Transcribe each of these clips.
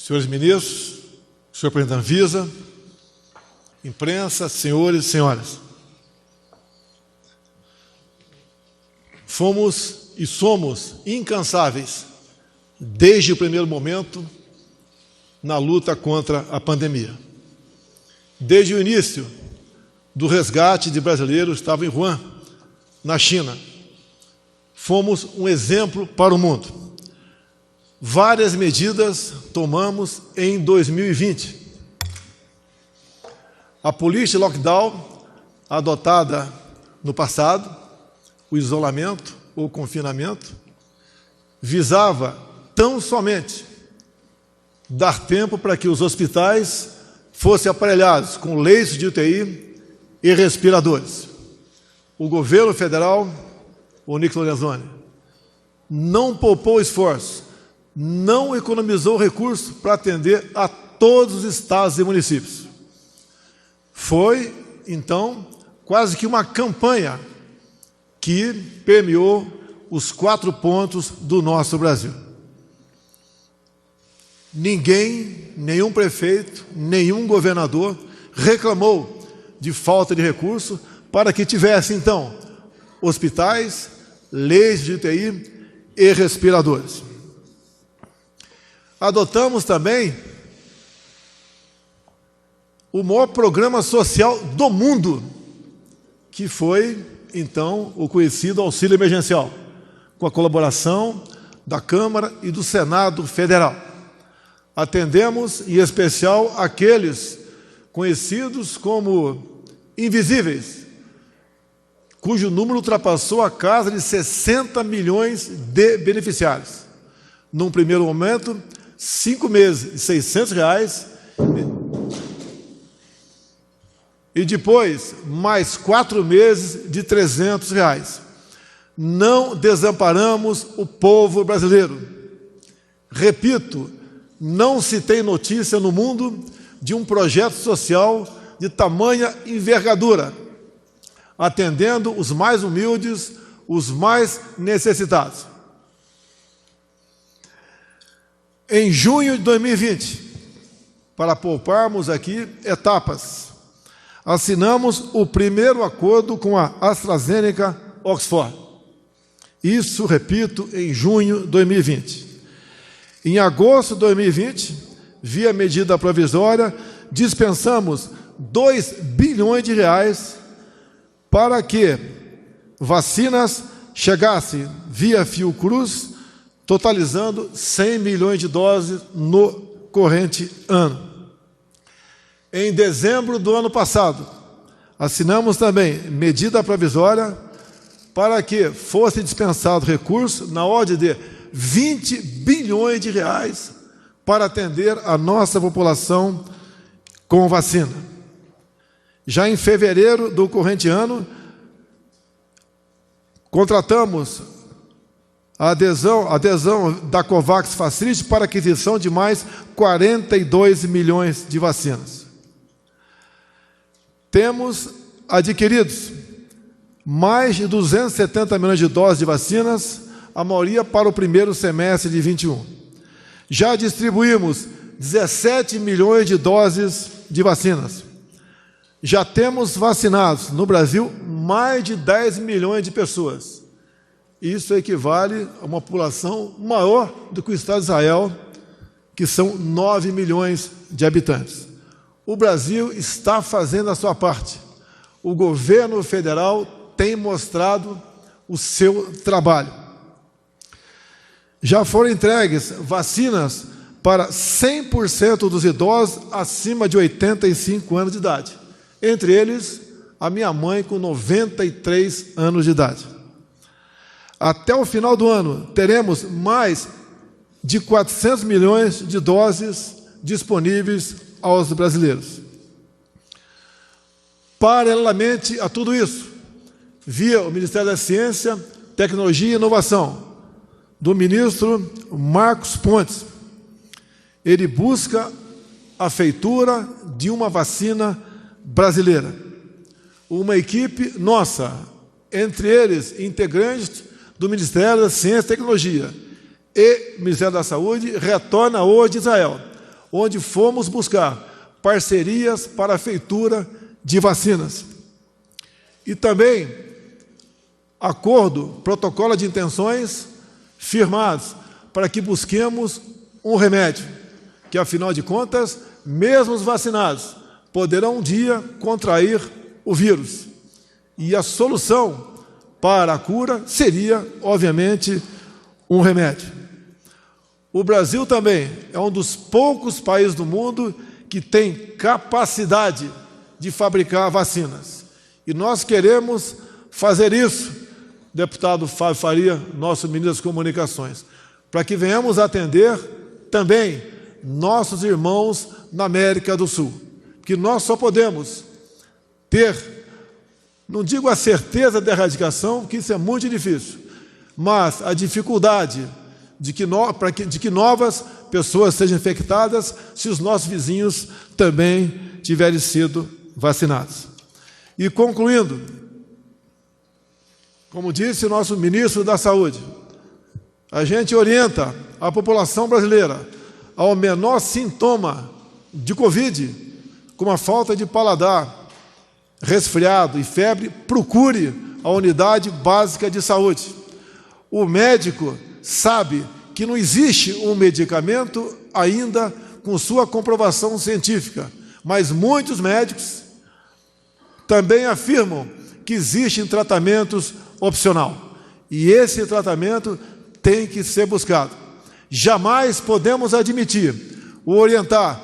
senhores ministros, senhor presidente da Anvisa, imprensa, senhores e senhoras. Fomos e somos incansáveis, desde o primeiro momento, na luta contra a pandemia. Desde o início do resgate de brasileiros que estavam em Wuhan, na China, fomos um exemplo para o mundo. Várias medidas tomamos em 2020. A política de lockdown, adotada no passado, o isolamento ou confinamento, visava tão somente dar tempo para que os hospitais fossem aparelhados com leitos de UTI e respiradores. O governo federal, o Onyx Lorenzoni, não poupou esforço, não economizou recursos para atender a todos os estados e municípios. Foi, então, quase que uma campanha que permeou os 4 pontos do nosso Brasil. Ninguém, nenhum prefeito, nenhum governador reclamou de falta de recurso para que tivesse, então, hospitais, leitos de UTI e respiradores. Adotamos também o maior programa social do mundo, que foi, então, o conhecido auxílio emergencial, com a colaboração da Câmara e do Senado Federal. Atendemos, em especial, aqueles conhecidos como invisíveis, cujo número ultrapassou a casa de 60 milhões de beneficiários. Num primeiro momento, 5 meses de R$600, e depois, mais 4 meses de R$300. Não desamparamos o povo brasileiro. Repito, não se tem notícia no mundo de um projeto social de tamanha envergadura, atendendo os mais humildes, os mais necessitados. Em junho de 2020, para pouparmos aqui etapas, assinamos o primeiro acordo com a AstraZeneca Oxford. Isso, repito, em junho de 2020. Em agosto de 2020, via medida provisória, dispensamos R$2 bilhões para que vacinas chegassem via Fiocruz, totalizando 100 milhões de doses no corrente ano. Em dezembro do ano passado, assinamos também medida provisória para que fosse dispensado recurso na ordem de R$20 bilhões para atender a nossa população com vacina. Já em fevereiro do corrente ano, contratamos a adesão da COVAX Facility para aquisição de mais 42 milhões de vacinas. Temos adquiridos mais de 270 milhões de doses de vacinas, a maioria para o primeiro semestre de 21. Já distribuímos 17 milhões de doses de vacinas. Já temos vacinados no Brasil mais de 10 milhões de pessoas. Isso equivale a uma população maior do que o Estado de Israel, que são 9 milhões de habitantes. O Brasil está fazendo a sua parte. O governo federal tem mostrado o seu trabalho. Já foram entregues vacinas para 100% dos idosos acima de 85 anos de idade. Entre eles, a minha mãe com 93 anos de idade. Até o final do ano, teremos mais de 400 milhões de doses disponíveis aos brasileiros. Paralelamente a tudo isso, via o Ministério da Ciência, Tecnologia e Inovação, do ministro Marcos Pontes, ele busca a feitura de uma vacina brasileira. Uma equipe nossa, entre eles integrantes do Ministério da Ciência e Tecnologia e Ministério da Saúde, retorna hoje de Israel, onde fomos buscar parcerias para a feitura de vacinas. E também acordo, protocolo de intenções firmados para que busquemos um remédio, que afinal de contas, mesmo os vacinados poderão um dia contrair o vírus. E a solução para a cura seria, obviamente, um remédio. O Brasil também é um dos poucos países do mundo que tem capacidade de fabricar vacinas. E nós queremos fazer isso, deputado Fábio Faria, nosso ministro das Comunicações, para que venhamos atender também nossos irmãos na América do Sul. Que nós só podemos ter, não digo a certeza da erradicação, que isso é muito difícil, mas a dificuldade de que novas pessoas sejam infectadas se os nossos vizinhos também tiverem sido vacinados. E concluindo, como disse o nosso ministro da Saúde, a gente orienta a população brasileira ao menor sintoma de Covid, como a falta de paladar, resfriado e febre, procure a unidade básica de saúde. O médico sabe que não existe um medicamento ainda com sua comprovação científica, mas muitos médicos também afirmam que existem tratamentos opcional. E esse tratamento tem que ser buscado. Jamais podemos admitir ou orientar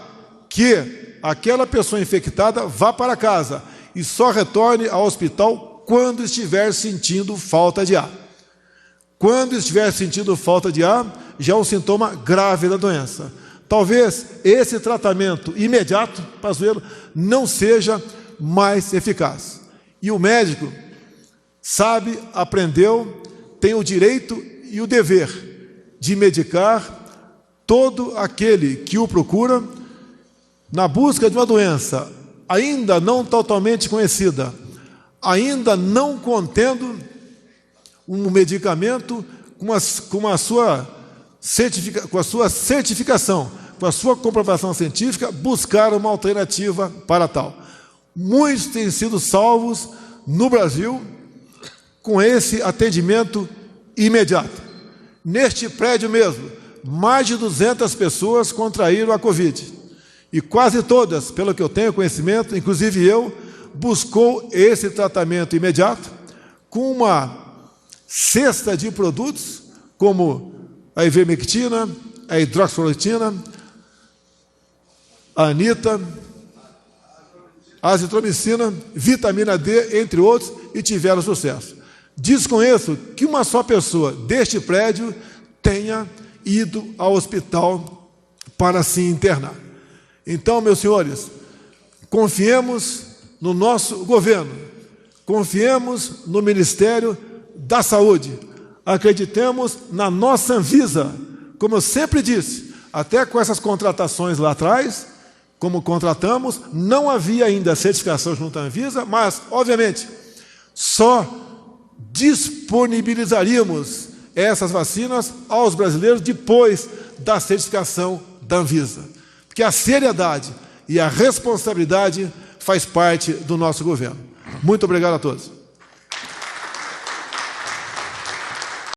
que aquela pessoa infectada vá para casa e só retorne ao hospital quando estiver sentindo falta de ar. Quando estiver sentindo falta de ar, já é um sintoma grave da doença. Talvez esse tratamento imediato, Pazuello, não seja mais eficaz. E o médico sabe, aprendeu, tem o direito e o dever de medicar todo aquele que o procura na busca de uma doença ainda não totalmente conhecida, ainda não contendo um medicamento com a sua certificação, com a sua comprovação científica, buscar uma alternativa para tal. Muitos têm sido salvos no Brasil com esse atendimento imediato. Neste prédio mesmo, mais de 200 pessoas contraíram a Covid. E quase todas, pelo que eu tenho conhecimento, inclusive eu, buscou esse tratamento imediato com uma cesta de produtos, como a ivermectina, a hidroxicloroquina, a anita, a azitromicina, vitamina D, entre outros, e tiveram sucesso. Desconheço que uma só pessoa deste prédio tenha ido ao hospital para se internar. Então, meus senhores, confiemos no nosso governo, confiemos no Ministério da Saúde, acreditemos na nossa Anvisa, como eu sempre disse, até com essas contratações lá atrás, como contratamos, não havia ainda certificação junto à Anvisa, mas, obviamente, só disponibilizaríamos essas vacinas aos brasileiros depois da certificação da Anvisa. Porque a seriedade e a responsabilidade faz parte do nosso governo. Muito obrigado a todos.